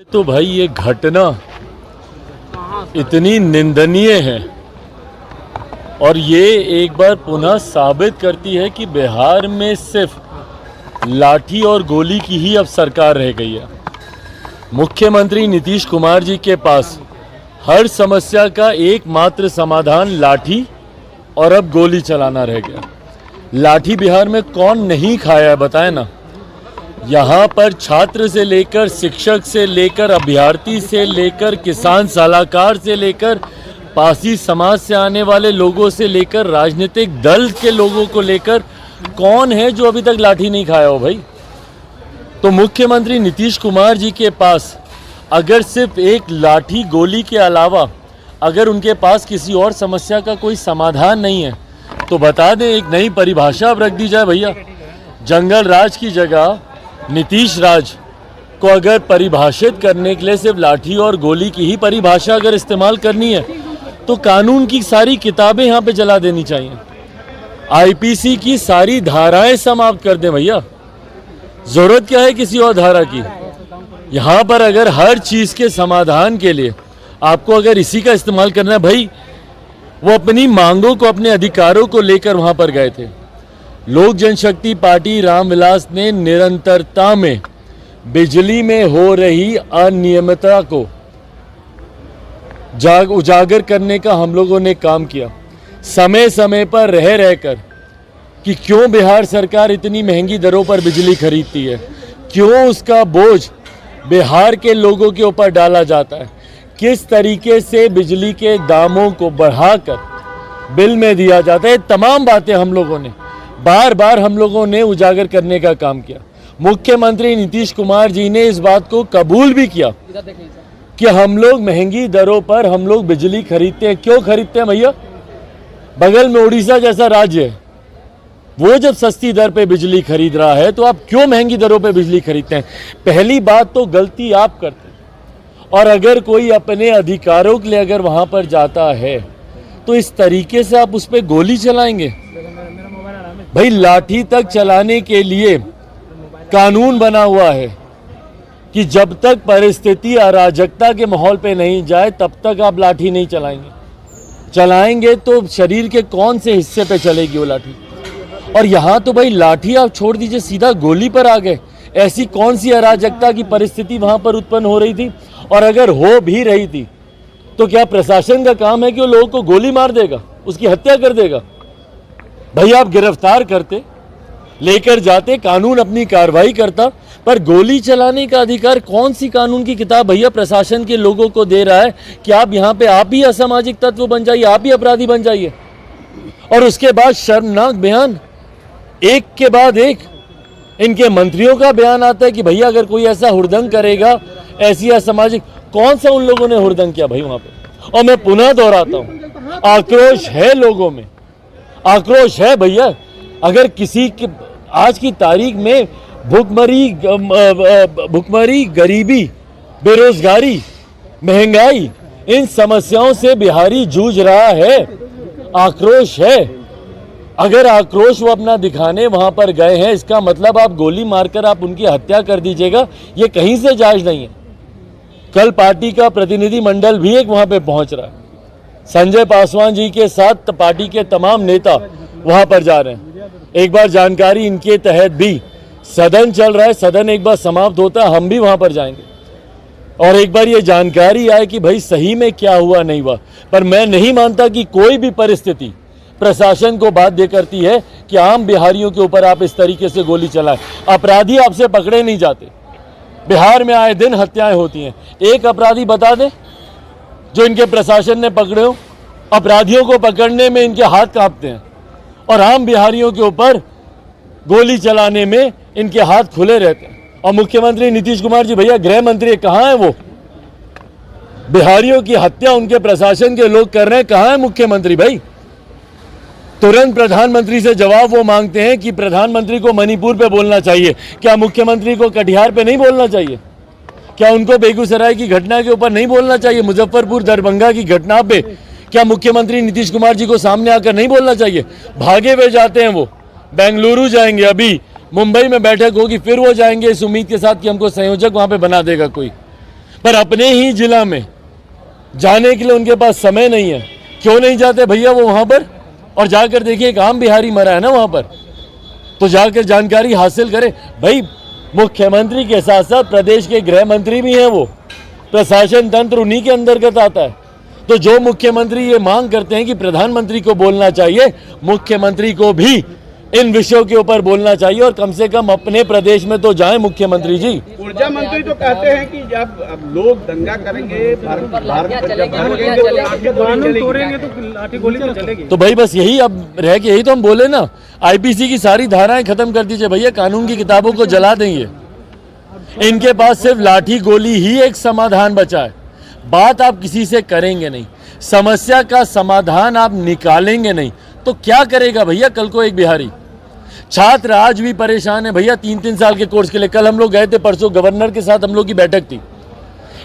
तो भाई ये घटना इतनी निंदनीय है और ये एक बार पुनः साबित करती है कि बिहार में सिर्फ लाठी और गोली की ही अब सरकार रह गई है। मुख्यमंत्री नीतीश कुमार जी के पास हर समस्या का एकमात्र समाधान लाठी और अब गोली चलाना रह गया। लाठी बिहार में कौन नहीं खाया है बताएं ना। यहाँ पर छात्र से लेकर शिक्षक से लेकर अभ्यर्थी से लेकर किसान सलाहकार से लेकर पासी समाज से आने वाले लोगों से लेकर राजनीतिक दल के लोगों को लेकर कौन है जो अभी तक लाठी नहीं खाया हो भाई। तो मुख्यमंत्री नीतीश कुमार जी के पास अगर सिर्फ एक लाठी गोली के अलावा अगर उनके पास किसी और समस्या का कोई समाधान नहीं है तो बता दें, एक नई परिभाषा अब रख दी जाए भैया। जंगल राज की जगह नीतीश राज को अगर परिभाषित करने के लिए सिर्फ लाठी और गोली की ही परिभाषा अगर इस्तेमाल करनी है तो कानून की सारी किताबें यहाँ पे जला देनी चाहिए। आईपीसी की सारी धाराएं समाप्त कर दें भैया। जरूरत क्या है किसी और धारा की। यहाँ पर अगर हर चीज़ के समाधान के लिए आपको अगर इसी का इस्तेमाल करना है भाई, वो अपनी मांगों को अपने अधिकारों को लेकर वहाँ पर गए थे। लोक जनशक्ति पार्टी रामविलास ने निरंतरता में बिजली में हो रही अनियमितता को उजागर करने का हम लोगों ने काम किया। समय समय पर रह रहकर कि क्यों बिहार सरकार इतनी महंगी दरों पर बिजली खरीदती है, क्यों उसका बोझ बिहार के लोगों के ऊपर डाला जाता है, किस तरीके से बिजली के दामों को बढ़ाकर बिल में दिया जाता है। तमाम बातें हम लोगों ने बार बार उजागर करने का काम किया। मुख्यमंत्री नीतीश कुमार जी ने इस बात को कबूल भी किया कि हम लोग महंगी दरों पर हम लोग बिजली खरीदते हैं। क्यों खरीदते हैं भैया? बगल में उड़ीसा जैसा राज्य है, वो जब सस्ती दर पे बिजली खरीद रहा है तो आप क्यों महंगी दरों पे बिजली खरीदते हैं? पहली बात तो गलती आप करते हैं। और अगर कोई अपने अधिकारों के लिए अगर वहां पर जाता है तो इस तरीके से आप उस पर गोली चलाएंगे भाई। लाठी तक चलाने के लिए कानून बना हुआ है कि जब तक परिस्थिति अराजकता के माहौल पे नहीं जाए तब तक आप लाठी नहीं चलाएंगे तो शरीर के कौन से हिस्से पे चलेगी वो लाठी। और यहाँ तो भाई लाठी आप छोड़ दीजिए, सीधा गोली पर आ गए। ऐसी कौन सी अराजकता की परिस्थिति वहां पर उत्पन्न हो रही थी? और अगर हो भी रही थी तो क्या प्रशासन का काम है कि वो लोगों को गोली मार देगा, उसकी हत्या कर देगा? भाई आप गिरफ्तार करते, लेकर जाते, कानून अपनी कार्रवाई करता, पर गोली चलाने का अधिकार कौन सी कानून की किताब भैया प्रशासन के लोगों को दे रहा है कि आप यहाँ पे आप ही असामाजिक तत्व बन जाइए, आप ही अपराधी बन जाइए। और उसके बाद शर्मनाक बयान एक के बाद एक इनके मंत्रियों का बयान आता है कि भैया अगर कोई ऐसा हुड़दंग करेगा, ऐसी असामाजिक, कौन सा उन लोगों ने हुड़दंग किया भाई वहां पे? और मैं पुनः दोहराता हूं, आक्रोश है लोगों में, आक्रोश है भैया। अगर किसी के आज की तारीख में भुखमरी, गरीबी, बेरोजगारी, महंगाई, इन समस्याओं से बिहारी जूझ रहा है, आक्रोश है। अगर आक्रोश वो अपना दिखाने वहां पर गए हैं, इसका मतलब आप गोली मारकर आप उनकी हत्या कर दीजिएगा, ये कहीं से जायज नहीं है। कल पार्टी का प्रतिनिधि मंडल भी एक वहां पे पहुंच रहा है, संजय पासवान जी के साथ पार्टी के तमाम नेता वहां पर जा रहे हैं। एक बार जानकारी इनके तहत भी सदन चल रहा है, सदन एक बार समाप्त होता है हम भी वहां पर जाएंगे और एक बार ये जानकारी आए कि भाई सही में क्या हुआ नहीं हुआ। पर मैं नहीं मानता कि कोई भी परिस्थिति प्रशासन को बाध्य करती है कि आम बिहारियों के ऊपर आप इस तरीके से गोली चलाएं। अपराधी आपसे पकड़े नहीं जाते। बिहार में आए दिन हत्याएं होती हैं। एक अपराधी बता दें जो इनके प्रशासन ने पकड़े हो? अपराधियों को पकड़ने में इनके हाथ कांपते हैं और आम बिहारियों के ऊपर गोली चलाने में इनके हाथ खुले रहते हैं। और मुख्यमंत्री नीतीश कुमार जी भैया गृह मंत्री कहाँ है? वो बिहारियों की हत्या उनके प्रशासन के लोग कर रहे हैं, कहाँ है मुख्यमंत्री भाई? तुरंत प्रधानमंत्री से जवाब वो मांगते हैं कि प्रधानमंत्री को मणिपुर पे बोलना चाहिए, क्या मुख्यमंत्री को कटिहार पे नहीं बोलना चाहिए? क्या उनको बेगूसराय की घटना के ऊपर नहीं बोलना चाहिए? मुजफ्फरपुर दरभंगा की घटना पे क्या मुख्यमंत्री नीतीश कुमार जी को सामने आकर नहीं बोलना चाहिए? भागे हुए जाते हैं, वो बेंगलुरु जाएंगे, अभी मुंबई में बैठक होगी, फिर वो जाएंगे इस उम्मीद के साथ कि हमको संयोजक वहां पे बना देगा कोई। पर अपने ही जिला में जाने के लिए उनके पास समय नहीं है। क्यों नहीं जाते भैया वो वहां पर? और जाकर देखिए एक आम बिहारी मरा है ना वहां पर, तो जाकर जानकारी हासिल करें। भाई मुख्यमंत्री के साथ साथ प्रदेश के गृह मंत्री भी हैं, वो प्रशासन तंत्र उन्हीं के अंतर्गत आता है। तो जो मुख्यमंत्री ये मांग करते हैं कि प्रधानमंत्री को बोलना चाहिए, मुख्यमंत्री को भी इन विषयों के ऊपर बोलना चाहिए और कम से कम अपने प्रदेश में तो जाएं मुख्यमंत्री जी। ऊर्जा मंत्री तो कहते हैं कि जब अब लोग दंगा करेंगे, तो भाई बस यही अब रह के यही तो हम बोले ना, आईपीसी की सारी धाराएं खत्म कर दीजिए भैया, कानून की किताबों को जला देंगे। इनके पास सिर्फ लाठी गोली ही एक समाधान बचा है। बात आप किसी से करेंगे नहीं, समस्या का समाधान आप निकालेंगे नहीं, तो क्या करेगा भैया कल को एक बिहारी? छात्र आज भी परेशान है भैया 3-3 साल के कोर्स के लिए। कल हम लोग गए थे, परसों गवर्नर के साथ हम लोग की बैठक थी।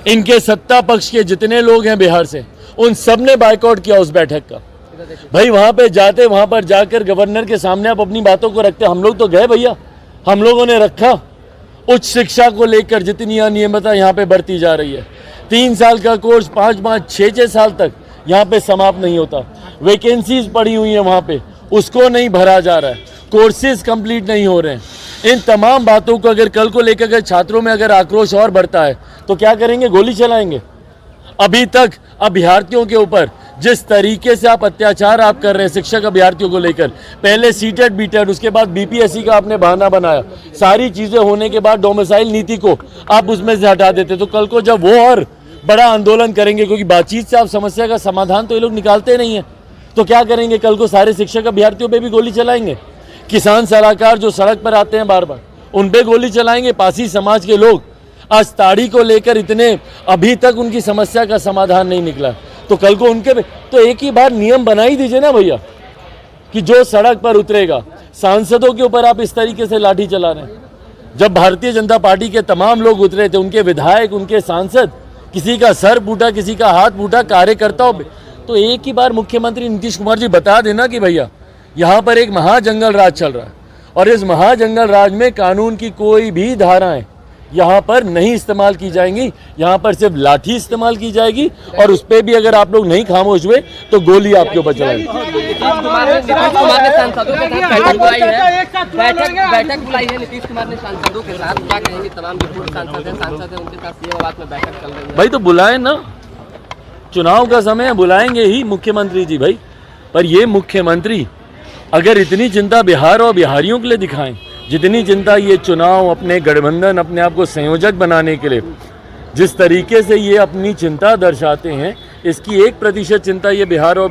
इनके सत्ता पक्ष के जितने लोग हैं बिहार से, उन सब ने बायकॉट किया उस बैठक का। भाई वहां पे जाते, वहां पर जाकर गवर्नर के सामने आप अपनी बातों को रखते। हम लोग तो गए भैया, हम लोगों ने रखा। उच्च शिक्षा को लेकर जितनी अनियमितता यहाँ पे बढ़ती जा रही है, 3 साल का कोर्स 5-5, 6-6 साल तक यहाँ पे समाप्त नहीं होता। वैकेंसीज पड़ी हुई है वहाँ पे, उसको नहीं भरा जा रहा है, कोर्सेज कंप्लीट नहीं हो रहे हैं। इन तमाम बातों को अगर कल को लेकर अगर छात्रों में अगर आक्रोश और बढ़ता है तो क्या करेंगे? गोली चलाएंगे। अभी तक अभ्यर्थियों के ऊपर जिस तरीके से आप अत्याचार आप कर रहे हैं शिक्षक अभ्यर्थियों को लेकर, पहले सीटेट बीटेट, उसके बाद बीपीएससी का आपने बहाना बनाया, सारी चीजें होने के बाद डोमिसाइल नीति को आप उसमें से हटा देते। तो कल को जब वो और बड़ा आंदोलन करेंगे, क्योंकि बातचीत से आप समस्या का समाधान तो ये लोग निकालते नहीं है, तो क्या करेंगे? कल को सारे शिक्षक अभ्यर्थियों पे भी गोली चलाएंगे। किसान सलाहकार जो सड़क पर आते हैं बार बार, उन पे गोली चलाएंगे। पासी समाज के लोग आज ताड़ी को लेकर इतने, अभी तक उनकी समस्या का समाधान नहीं निकला, तो कल को उनके तो एक ही बार नियम बना ही दीजिए ना भैया कि जो सड़क पर उतरेगा, सांसदों के ऊपर आप इस तरीके से लाठी चला रहे हैं। जब भारतीय जनता पार्टी के तमाम लोग उतरे थे, उनके विधायक, उनके सांसद, किसी का सर फूटा, किसी का हाथ फूटा, कार्यकर्ताओं पे, तो एक ही बार मुख्यमंत्री नीतीश कुमार जी बता देना कि भैया यहाँ पर एक महाजंगल राज चल रहा है और इस महाजंगल राज में कानून की कोई भी धाराएं यहाँ पर नहीं इस्तेमाल की जाएंगी, यहाँ पर सिर्फ लाठी इस्तेमाल की जाएगी और उस पर भी अगर आप लोग नहीं खामोश हुए तो गोली आपके ऊपर चलाएगी। नीतीश कुमार ने सांसदों के साथ बैठक बुलाई है, बैठक बुलाई है नीतीश कुमार ने सांसदों के साथ। क्या कहेंगे? तमाम जो पूर्व सांसद हैं उनके साथ सीएम में बैठक चल रही है। भाई तो बुलाए ना, चुनाव का समय है, बुलाएंगे ही मुख्यमंत्री जी भाई। पर ये मुख्यमंत्री अगर इतनी चिंता बिहार और बिहारियों के लिए दिखाएं, जितनी चिंता ये चुनाव, अपने गठबंधन, अपने आप को संयोजक बनाने के लिए जिस तरीके से ये अपनी चिंता दर्शाते हैं, इसकी 1% चिंता ये बिहार और